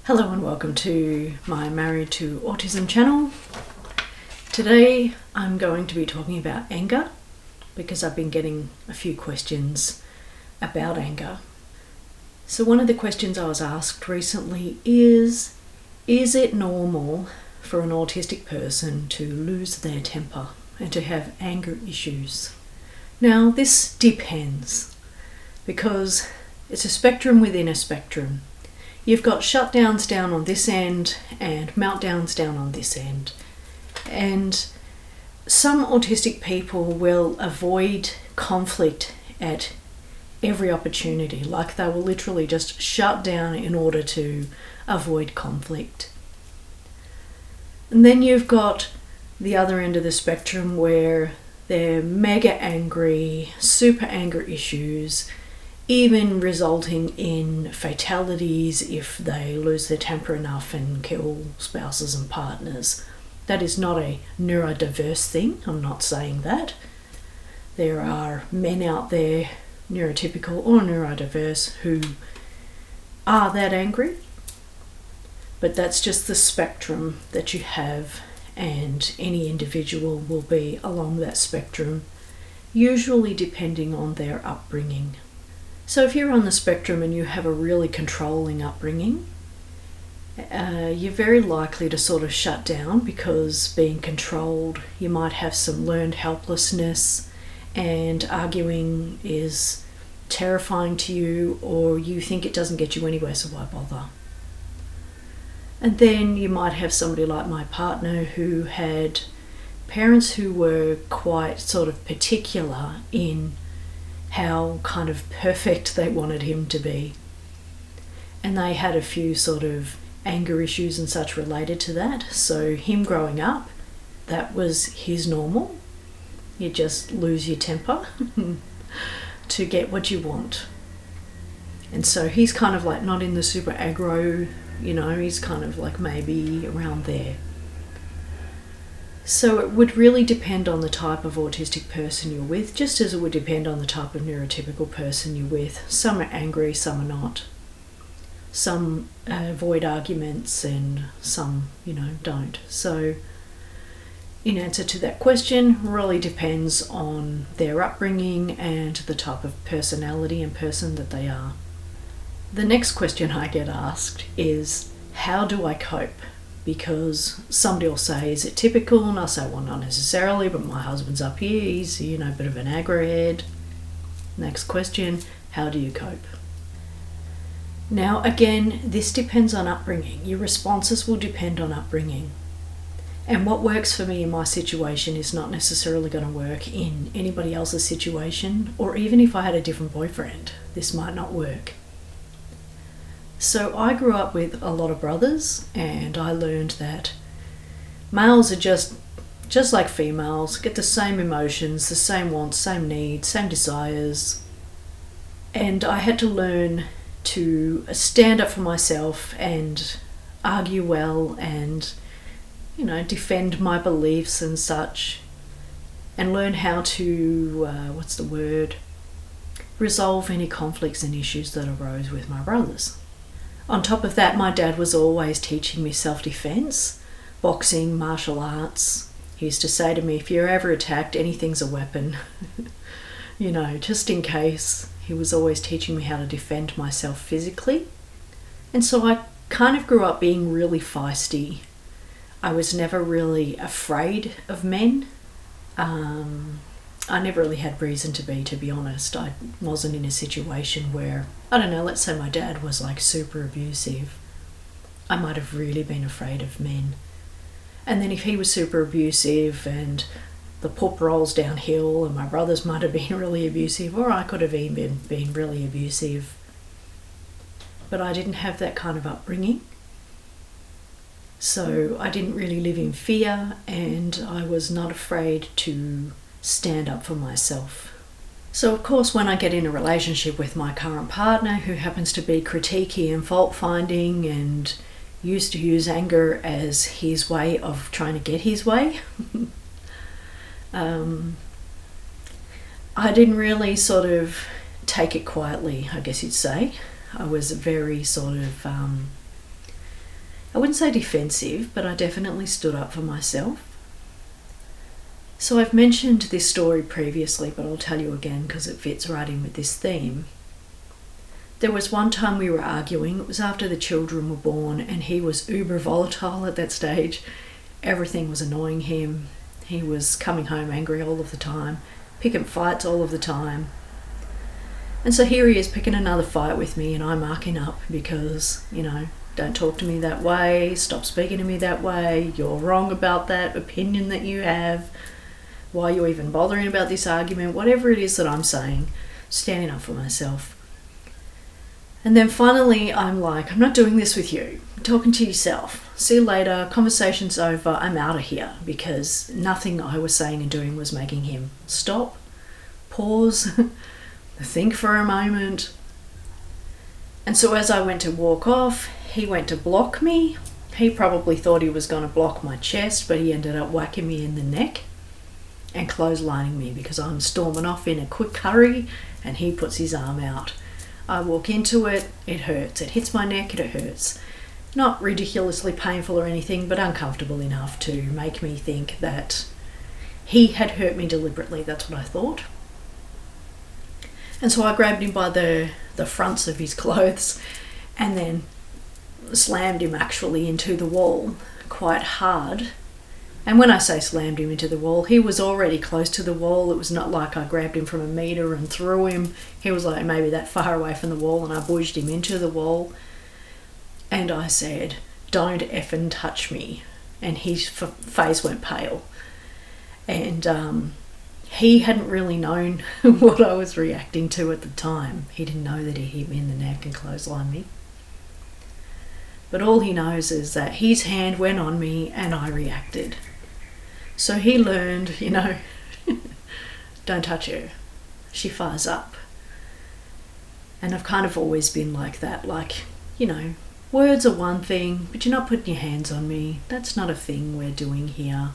Hello and welcome to my Married2Autism channel. Today I'm going to be talking about anger because I've been getting a few questions about anger. So one of the questions I was asked recently is it normal for an autistic person to lose their temper and to have anger issues? Now this depends because it's a spectrum within a spectrum. You've got shutdowns down on this end and meltdowns down on this end. And some autistic people will avoid conflict at every opportunity. Like they will literally just shut down in order to avoid conflict. And then you've got the other end of the spectrum where they're mega angry, super anger issues, even resulting in fatalities if they lose their temper enough and kill spouses and partners. That is not a neurodiverse thing, I'm not saying that. There are men out there, neurotypical or neurodiverse, who are that angry, but that's just the spectrum that you have, and any individual will be along that spectrum, usually depending on their upbringing. So if you're on the spectrum and you have a really controlling upbringing, you're very likely to sort of shut down because being controlled, you might have some learned helplessness and arguing is terrifying to you, or you think it doesn't get you anywhere, so why bother? And then you might have somebody like my partner who had parents who were quite sort of particular in how kind of perfect they wanted him to be. And they had a few sort of anger issues and such related to that. So him growing up, that was his normal. You just lose your temper to get what you want. And so he's kind of like not in the super aggro, he's kind of like maybe around there. So it would really depend on the type of autistic person you're with, just as it would depend on the type of neurotypical person you're with. Some are angry, some are not. Some avoid arguments and some, don't. So in answer to that question, really depends on their upbringing and the type of personality and person that they are. The next question I get asked is, how do I cope? Because somebody will say, is it typical? And I'll say, well, not necessarily, but my husband's up here, he's, a bit of an aggro head. Next question, how do you cope? Now, again, this depends on upbringing. Your responses will depend on upbringing. And what works for me in my situation is not necessarily going to work in anybody else's situation, or even if I had a different boyfriend, this might not work. So I grew up with a lot of brothers, and I learned that males are just like females, get the same emotions, the same wants, same needs, same desires. And I had to learn to stand up for myself and argue well and, defend my beliefs and such, and learn how to, resolve any conflicts and issues that arose with my brothers. On top of that, my dad was always teaching me self-defense, boxing, martial arts. He used to say to me, if you're ever attacked, anything's a weapon. Just in case. He was always teaching me how to defend myself physically. And so I kind of grew up being really feisty. I was never really afraid of men. I never really had reason to be honest. I wasn't in a situation where, let's say my dad was like super abusive. I might have really been afraid of men. And then if he was super abusive and the poop rolls downhill and my brothers might have been really abusive, or I could have even been really abusive. But I didn't have that kind of upbringing. So I didn't really live in fear, and I was not afraid to stand up for myself. So of course when I get in a relationship with my current partner, who happens to be critiquey and fault finding and used to use anger as his way of trying to get his way, I didn't really sort of take it quietly, I guess you'd say. I was very sort of I wouldn't say defensive, but I definitely stood up for myself. So I've mentioned this story previously, but I'll tell you again because it fits right in with this theme. There was one time we were arguing. It was after the children were born, and he was uber volatile at that stage. Everything was annoying him. He was coming home angry all of the time, picking fights all of the time. And so here he is picking another fight with me, and I'm marking up because, don't talk to me that way, stop speaking to me that way, you're wrong about that opinion that you have, why are you even bothering about this argument, whatever it is that I'm saying, standing up for myself. And then finally I'm like, I'm not doing this with you, I'm talking to yourself, see you later, conversation's over, I'm out of here, because nothing I was saying and doing was making him stop, pause, think for a moment. And so as I went to walk off, he went to block me. He probably thought he was going to block my chest, but he ended up whacking me in the neck and clotheslining me because I'm storming off in a quick hurry, and he puts his arm out. I walk into it, it hurts. It hits my neck, it hurts. Not ridiculously painful or anything, but uncomfortable enough to make me think that he had hurt me deliberately. That's what I thought. And so I grabbed him by the fronts of his clothes and then slammed him actually into the wall quite hard. And when I say slammed him into the wall, he was already close to the wall. It was not like I grabbed him from a metre and threw him. He was like maybe that far away from the wall, and I budged him into the wall. And I said, "Don't effing touch me." And his face went pale. And he hadn't really known what I was reacting to at the time. He didn't know that he hit me in the neck and clotheslined me. But all he knows is that his hand went on me and I reacted. So he learned, don't touch her. She fires up. And I've kind of always been like that. Words are one thing, but you're not putting your hands on me. That's not a thing we're doing here.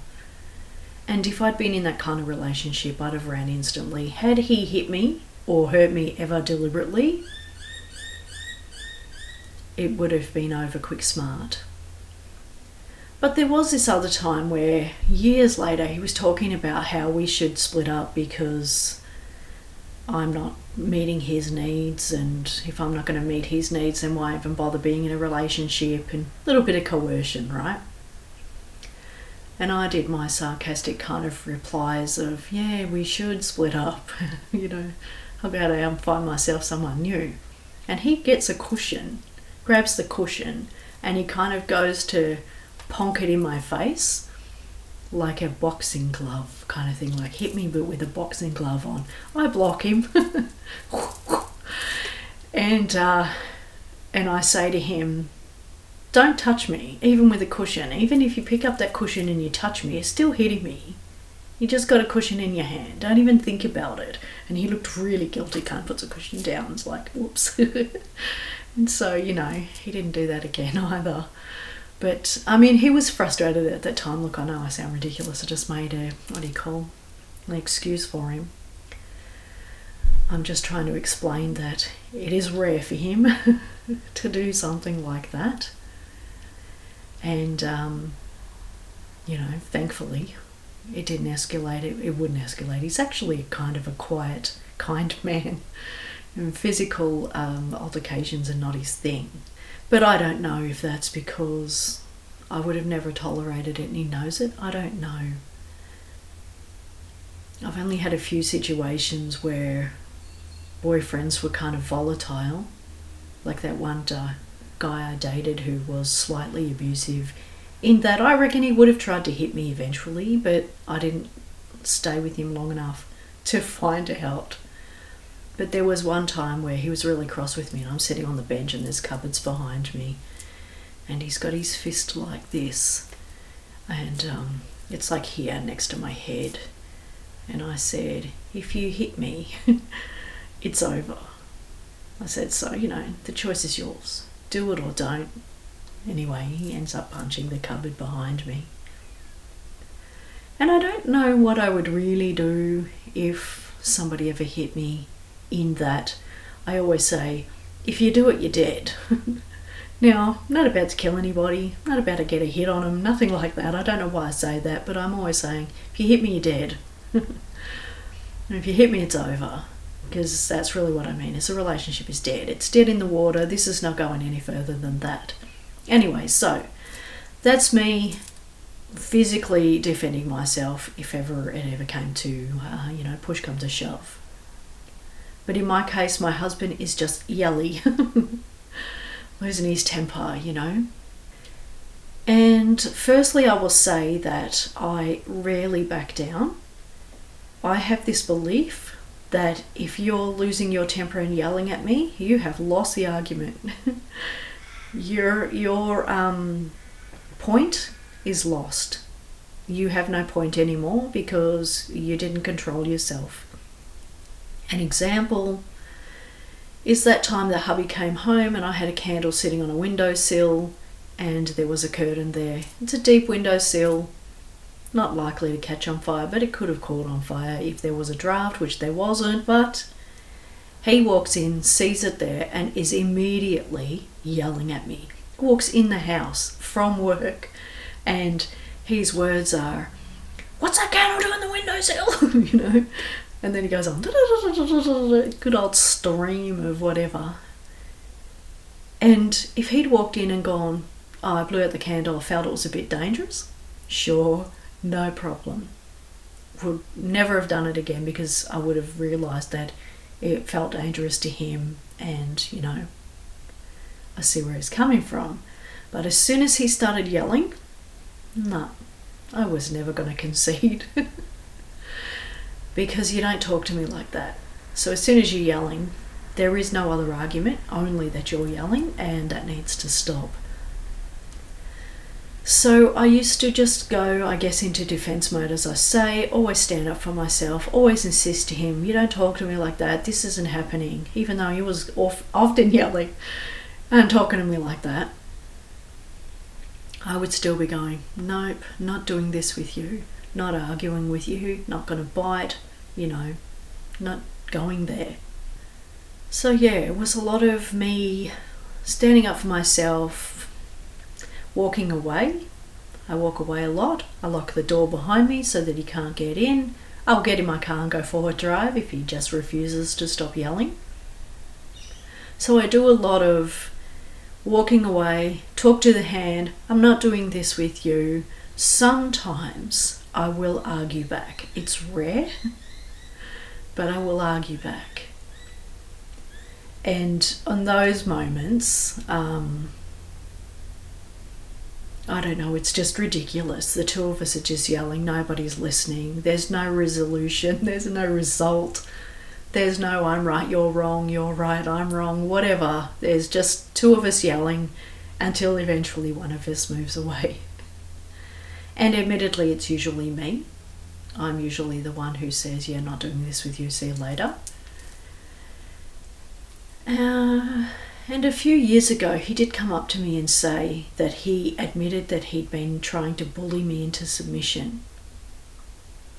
And if I'd been in that kind of relationship, I'd have ran instantly. Had he hit me or hurt me ever deliberately, it would have been over quick smart. But there was this other time where years later he was talking about how we should split up because I'm not meeting his needs, and if I'm not going to meet his needs, then why even bother being in a relationship, and a little bit of coercion, right? And I did my sarcastic kind of replies of, yeah, we should split up, how about I find myself someone new? And he gets a cushion, grabs the cushion, and he kind of goes to ponk it in my face like a boxing glove kind of thing, like hit me but with a boxing glove on. I block him and I say to him, don't touch me, even with a cushion. Even if you pick up that cushion and you touch me, you're still hitting me. You just got a cushion in your hand. Don't even think about it. And he looked really guilty, kind of puts a cushion down. It's like, whoops. And so, he didn't do that again either. But, he was frustrated at that time. Look, I know I sound ridiculous. I just made an excuse for him. I'm just trying to explain that it is rare for him to do something like that. And, thankfully, it didn't escalate. It wouldn't escalate. He's actually kind of a quiet, kind man. And physical altercations are not his thing. But I don't know if that's because I would have never tolerated it and he knows it. I don't know. I've only had a few situations where boyfriends were kind of volatile. Like that one guy I dated who was slightly abusive, in that I reckon he would have tried to hit me eventually, but I didn't stay with him long enough to find out. But there was one time where he was really cross with me, and I'm sitting on the bench and there's cupboards behind me, and he's got his fist like this, and it's like here next to my head. And I said, if you hit me, it's over. I said, so, the choice is yours. Do it or don't. Anyway, he ends up punching the cupboard behind me. And I don't know what I would really do if somebody ever hit me, in that I always say, if you do it, you're dead. Now, I'm not about to kill anybody, not about to get a hit on them, nothing like that. I don't know why I say that, but I'm always saying, if you hit me, you're dead. And if you hit me, it's over. Because that's really what I mean. Is the relationship is dead. It's dead in the water. This is not going any further than that. Anyway, so that's me physically defending myself if ever it ever came to, push come to shove. But in my case, my husband is just yelly, losing his temper, And firstly, I will say that I rarely back down. I have this belief that if you're losing your temper and yelling at me, you have lost the argument. Your point is lost. You have no point anymore because you didn't control yourself. An example is that time that hubby came home and I had a candle sitting on a windowsill and there was a curtain there. It's a deep windowsill, not likely to catch on fire, but it could have caught on fire if there was a draft, which there wasn't. But he walks in, sees it there, and is immediately yelling at me. Walks in the house from work, and his words are, "What's that candle doing on the windowsill?" And then he goes on, good old stream of whatever. And if he'd walked in and gone, "Oh, I blew out the candle, I felt it was a bit dangerous," sure, no problem. Would never have done it again because I would have realised that it felt dangerous to him and, I see where he's coming from. But as soon as he started yelling, no, I was never going to concede. Because you don't talk to me like that. So as soon as you're yelling, there is no other argument, only that you're yelling, and that needs to stop. So I used to just go, I guess, into defense mode, as I say, always stand up for myself, always insist to him, "You don't talk to me like that, this isn't happening," even though he was often yelling and talking to me like that. I would still be going, "Nope, not doing this with you, not arguing with you, not going to bite, not going there." So yeah, it was a lot of me standing up for myself, walking away. I walk away a lot. I lock the door behind me so that he can't get in. I'll get in my car and go for a drive if he just refuses to stop yelling. So I do a lot of walking away, talk to the hand, "I'm not doing this with you." Sometimes I will argue back. It's rare, but I will argue back. And on those moments, I don't know, it's just ridiculous. The two of us are just yelling, nobody's listening, there's no resolution, there's no result, there's no "I'm right, you're wrong, you're right, I'm wrong," whatever. There's just two of us yelling until eventually one of us moves away. And admittedly, it's usually me. I'm usually the one who says, "Yeah, not doing this with you, see you later." And a few years ago, he did come up to me and say that he admitted that he'd been trying to bully me into submission.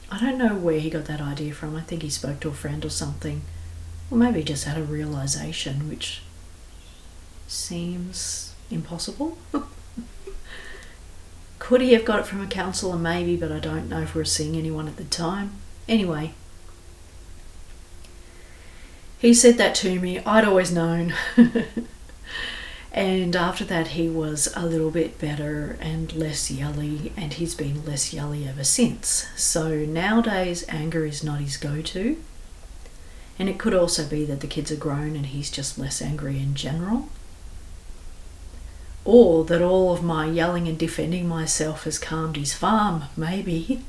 I don't know where he got that idea from. I think he spoke to a friend or something. Or maybe he just had a realisation, which seems impossible. Could he have got it from a counsellor? Maybe, but I don't know if we were seeing anyone at the time. Anyway, he said that to me. I'd always known. And after that, he was a little bit better and less yelly, and he's been less yelly ever since. So nowadays, anger is not his go-to. And it could also be that the kids are grown and he's just less angry in general. Or that all of my yelling and defending myself has calmed his farm, maybe.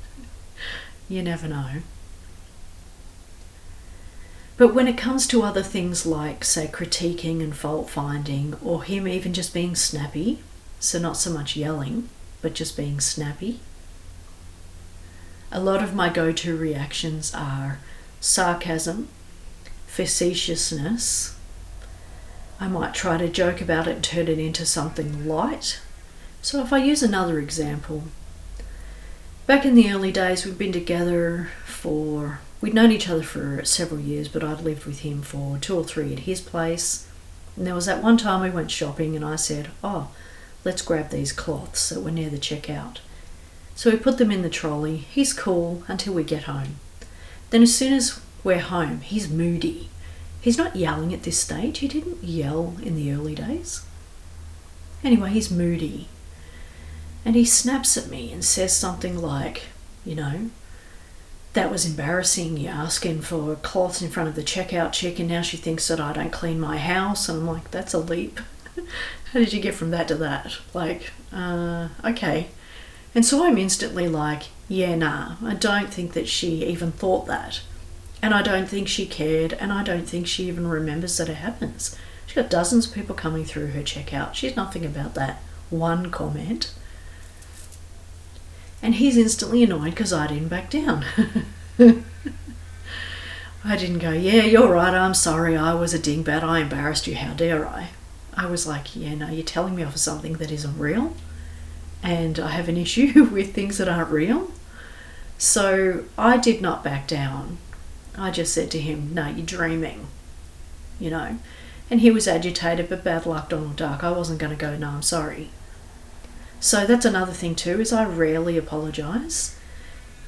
You never know. But when it comes to other things like, say, critiquing and fault finding, or him even just being snappy, so not so much yelling, but just being snappy, a lot of my go-to reactions are sarcasm, facetiousness. I might try to joke about it and turn it into something light. So if I use another example, back in the early days, we'd been together we'd known each other for several years, but I'd lived with him for 2 or 3 at his place. And there was that one time we went shopping and I said, oh, let's grab these cloths that were near the checkout. So we put them in the trolley. He's cool until we get home. Then as soon as we're home, he's moody. He's not yelling at this stage. He didn't yell in the early days. Anyway, he's moody. And he snaps at me and says something like, that was embarrassing. You're asking for cloths in front of the checkout chick and now she thinks that I don't clean my house. And I'm like, that's a leap. How did you get from that to that? Okay. And so I'm instantly like, yeah, nah, I don't think that she even thought that. And I don't think she cared, and I don't think she even remembers that it happens. She's got dozens of people coming through her checkout. She's nothing about that one comment. And he's instantly annoyed because I didn't back down. I didn't go, yeah, you're right, I'm sorry, I was a dingbat, I embarrassed you, how dare I? I was like, yeah, no, you're telling me off of something that isn't real, and I have an issue with things that aren't real. So I did not back down. I just said to him, no, you're dreaming, And he was agitated, but bad luck, Donald Duck. I wasn't going to go, no, I'm sorry. So that's another thing too, is I rarely apologise.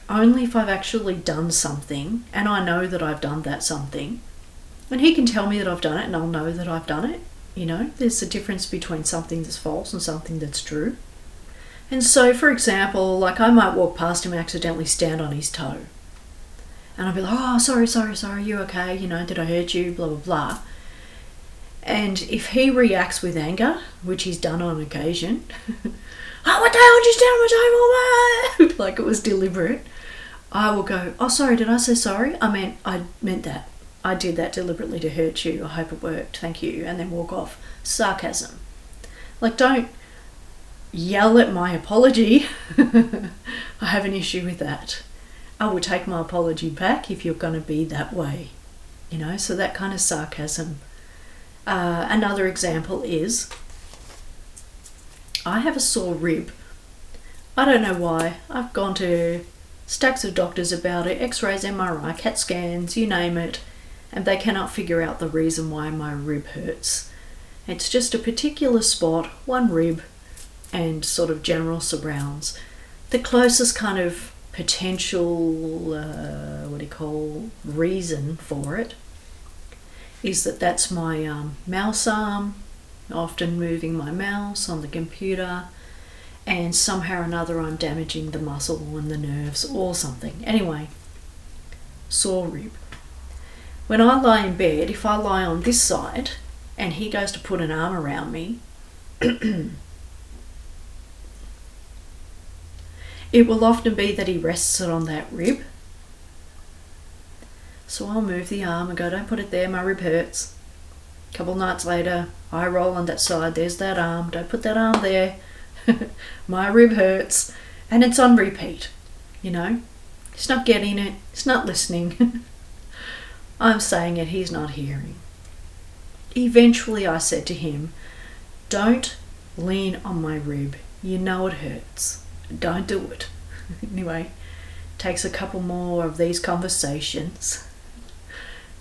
Only if I've actually done something, and I know that I've done that something. And he can tell me that I've done it, and I'll know that I've done it. There's a difference between something that's false and something that's true. And so, for example, I might walk past him and accidentally stand on his toe. And I'll be like, oh, sorry, you okay? Did I hurt you? Blah, blah, blah. And if he reacts with anger, which he's done on occasion, oh, what the hell did you stand on my table? Like it was deliberate. I will go, oh, sorry, did I say sorry? I meant that. I did that deliberately to hurt you. I hope it worked. Thank you. And then walk off. Sarcasm. Don't yell at my apology. I have an issue with that. I will take my apology back if you're going to be that way. So that kind of sarcasm. Another example is, I have a sore rib. I don't know why. I've gone to stacks of doctors about it, x-rays, MRI, CAT scans, you name it, and they cannot figure out the reason why my rib hurts. It's just a particular spot, one rib, and sort of general surrounds. The closest kind of potential, reason for it is that's my mouse arm, often moving my mouse on the computer, and somehow or another I'm damaging the muscle and the nerves or something. Anyway, sore rib. When I lie in bed, if I lie on this side and he goes to put an arm around me, it will often be that he rests it on that rib. So I'll move the arm and go, don't put it there, my rib hurts. A couple of nights later, I roll on that side, there's that arm, don't put that arm there, my rib hurts. And it's on repeat, He's not getting it, he's not listening. I'm saying it, he's not hearing. Eventually I said to him, don't lean on my rib, you know it hurts. Don't do it. Anyway, takes a couple more of these conversations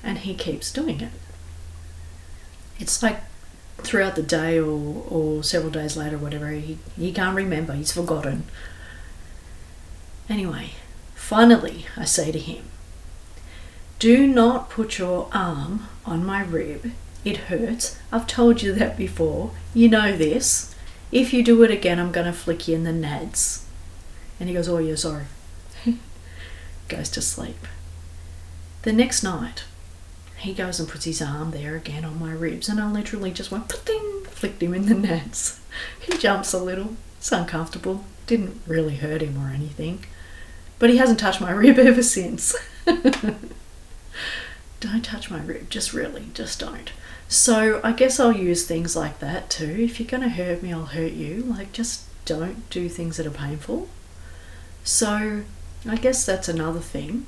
and he keeps doing it. It's like throughout the day or several days later, whatever, he can't remember, he's forgotten. Anyway, finally I say to him, do not put your arm on my rib. It hurts. I've told you that before. You know this. If you do it again, I'm going to flick you in the nads. And he goes, oh, yeah, sorry. Goes to sleep. The next night, he goes and puts his arm there again on my ribs, and I literally just went, ding, flicked him in the nads. He jumps a little. It's uncomfortable. Didn't really hurt him or anything. But he hasn't touched my rib ever since. Don't touch my rib. Just don't. So I guess I'll use things like that too. If you're going to hurt me, I'll hurt you. Just don't do things that are painful. So I guess that's another thing.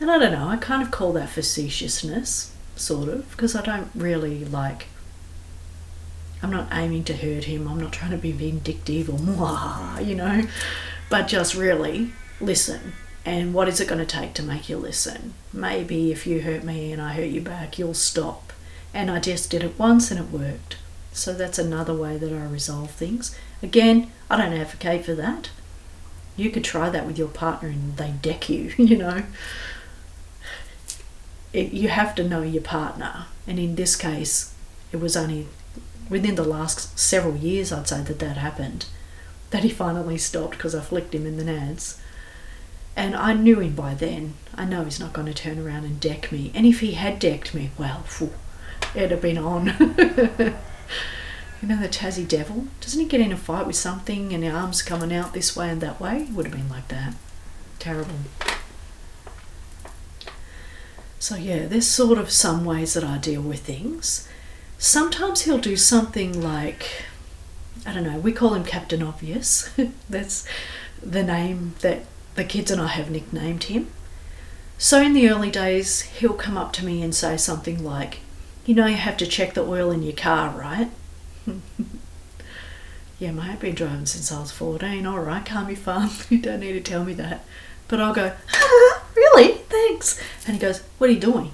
And I don't know, I kind of call that facetiousness, sort of, because I don't really I'm not aiming to hurt him, I'm not trying to be vindictive or mwah, but just really listen. And what is it going to take to make you listen? Maybe if you hurt me and I hurt you back, you'll stop And I just did it once and it worked. So that's another way that I resolve things. Again, I don't advocate for that. You could try that with your partner and they deck you, you know. You have to know your partner. And in this case, it was only within the last several years, I'd say, that happened. That he finally stopped because I flicked him in the nads. And I knew him by then. I know he's not going to turn around and deck me. And if he had decked me, well, it'd have been on. You know the Tassie devil? Doesn't he get in a fight with something and the arms coming out this way and that way? It would have been like that. Terrible. So yeah, there's sort of some ways that I deal with things. Sometimes he'll do something like, I don't know, we call him Captain Obvious. That's the name that the kids and I have nicknamed him. So in the early days, he'll come up to me and say something like, you know you have to check the oil in your car, right? Yeah, mate, I've been driving since I was 14. All right, calm your fun. You don't need to tell me that. But I'll go, really? Thanks. And he goes, what are you doing?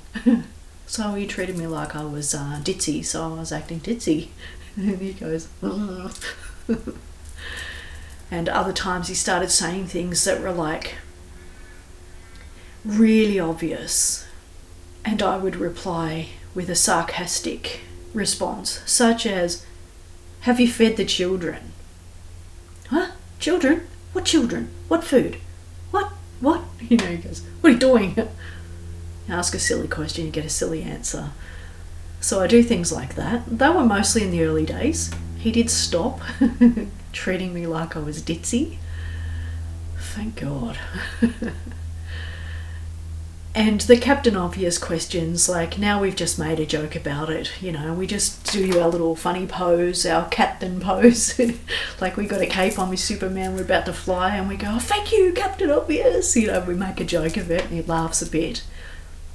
So he treated me like I was ditzy, so I was acting ditzy. And he goes, and other times he started saying things that were like really obvious. And I would reply with a sarcastic response, such as, have you fed the children? Huh? Children? What children? What food? What? You know, he goes, what are you doing? You ask a silly question, you get a silly answer. So I do things like that. They were mostly in the early days. He did stop treating me like I was ditzy. Thank God. And the Captain Obvious questions, like now we've just made a joke about it, you know, we just do our little funny pose, our captain pose. Like we got a cape on with Superman, we're about to fly, and we go, oh, thank you, Captain Obvious. You know, we make a joke of it and he laughs a bit,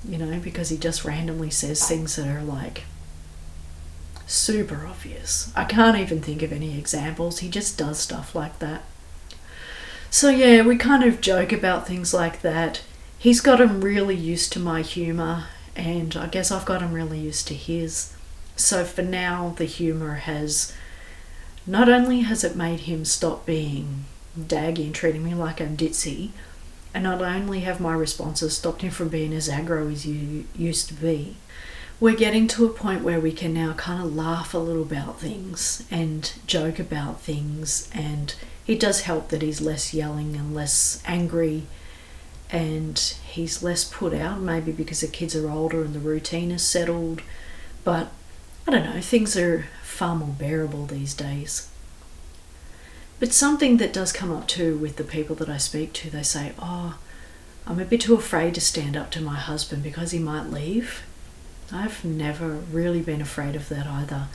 you know, because he just randomly says things that are like super obvious. I can't even think of any examples. He just does stuff like that. So yeah, we kind of joke about things like that. He's got him really used to my humour, and I guess I've got him really used to his. So for now, the humour has, not only has it made him stop being daggy and treating me like I'm ditzy, and not only have my responses stopped him from being as aggro as you used to be, we're getting to a point where we can now kind of laugh a little about things and joke about things, and it does help that he's less yelling and less angry, and he's less put out, maybe because the kids are older and the routine is settled. But I don't know, things are far more bearable these days. But something that does come up too with the people that I speak to, they say, oh, I'm a bit too afraid to stand up to my husband because he might leave. I've never really been afraid of that either.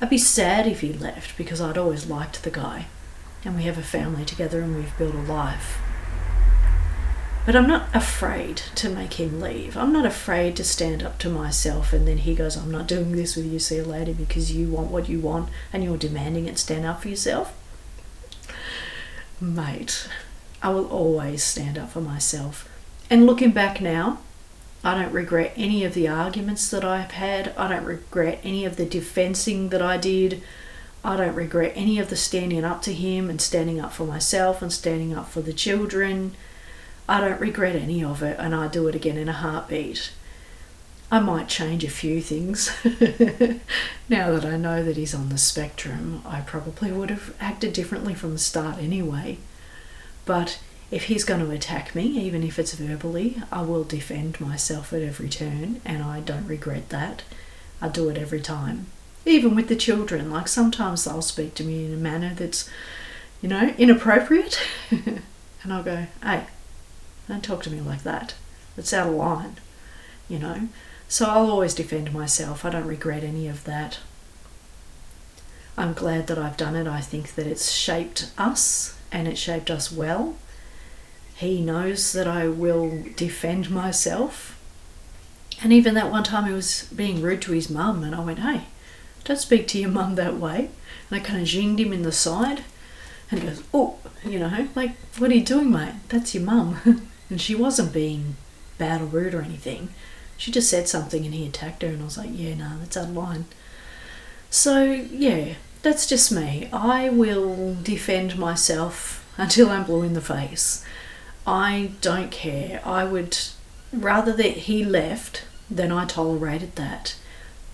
I'd be sad if he left because I'd always liked the guy, and we have a family together and we've built a life. But I'm not afraid to make him leave. I'm not afraid to stand up to myself and then he goes, I'm not doing this with you, see you later, because you want what you want and you're demanding it, stand up for yourself. Mate, I will always stand up for myself. And looking back now, I don't regret any of the arguments that I've had. I don't regret any of the defending that I did. I don't regret any of the standing up to him and standing up for myself and standing up for the children. I don't regret any of it, and I do it again in a heartbeat. I might change a few things. Now that I know that he's on the spectrum, I probably would have acted differently from the start anyway. But if he's going to attack me, even if it's verbally, I will defend myself at every turn, and I don't regret that. I do it every time. Even with the children, like sometimes they'll speak to me in a manner that's, you know, inappropriate. And I'll go, hey, don't talk to me like that. It's out of line, you know. So I'll always defend myself. I don't regret any of that. I'm glad that I've done it. I think that it's shaped us, and it shaped us well. He knows that I will defend myself. And even that one time he was being rude to his mum, and I went, hey, don't speak to your mum that way. And I kind of zinged him in the side, and he goes, oh, you know, like, what are you doing, mate? That's your mum. And she wasn't being bad or rude or anything. She just said something and he attacked her, and I was like, yeah, no, that's out of line. So yeah, that's just me. I will defend myself until I'm blue in the face. I don't care. I would rather that he left than I tolerated that.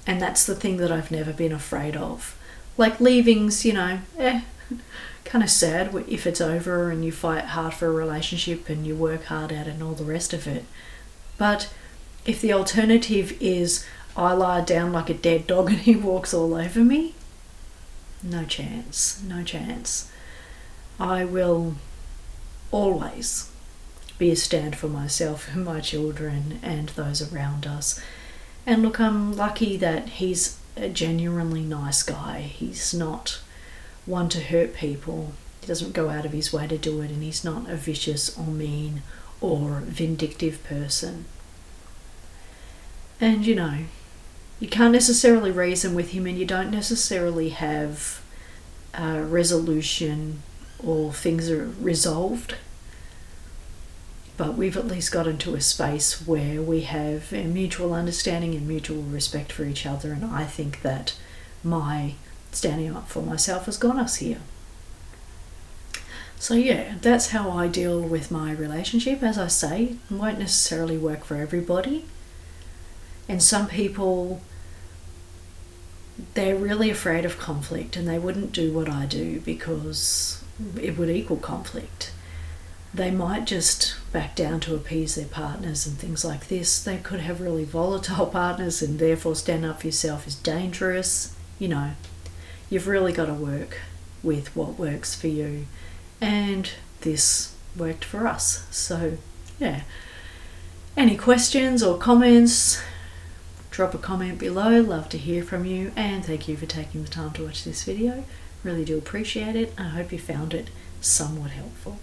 And that's the thing that I've never been afraid of. Like, leaving's, kind of sad if it's over and you fight hard for a relationship and you work hard at it and all the rest of it. But if the alternative is I lie down like a dead dog and he walks all over me, no chance, no chance. I will always be a stand for myself and my children and those around us. And look, I'm lucky that he's a genuinely nice guy. He's not one to hurt people. He doesn't go out of his way to do it, and he's not a vicious or mean or vindictive person. And you can't necessarily reason with him, and you don't necessarily have a resolution or things are resolved. But we've at least got into a space where we have a mutual understanding and mutual respect for each other, and I think that my standing up for myself has got us here. So yeah, that's how I deal with my relationship. As I say, it won't necessarily work for everybody. And some people, they're really afraid of conflict and they wouldn't do what I do because it would equal conflict. They might just back down to appease their partners and things like this. They could have really volatile partners, and therefore stand up for yourself is dangerous. You've really got to work with what works for you. And this worked for us. So yeah. Any questions or comments, drop a comment below. Love to hear from you, and thank you for taking the time to watch this video. Really do appreciate it. I hope you found it somewhat helpful.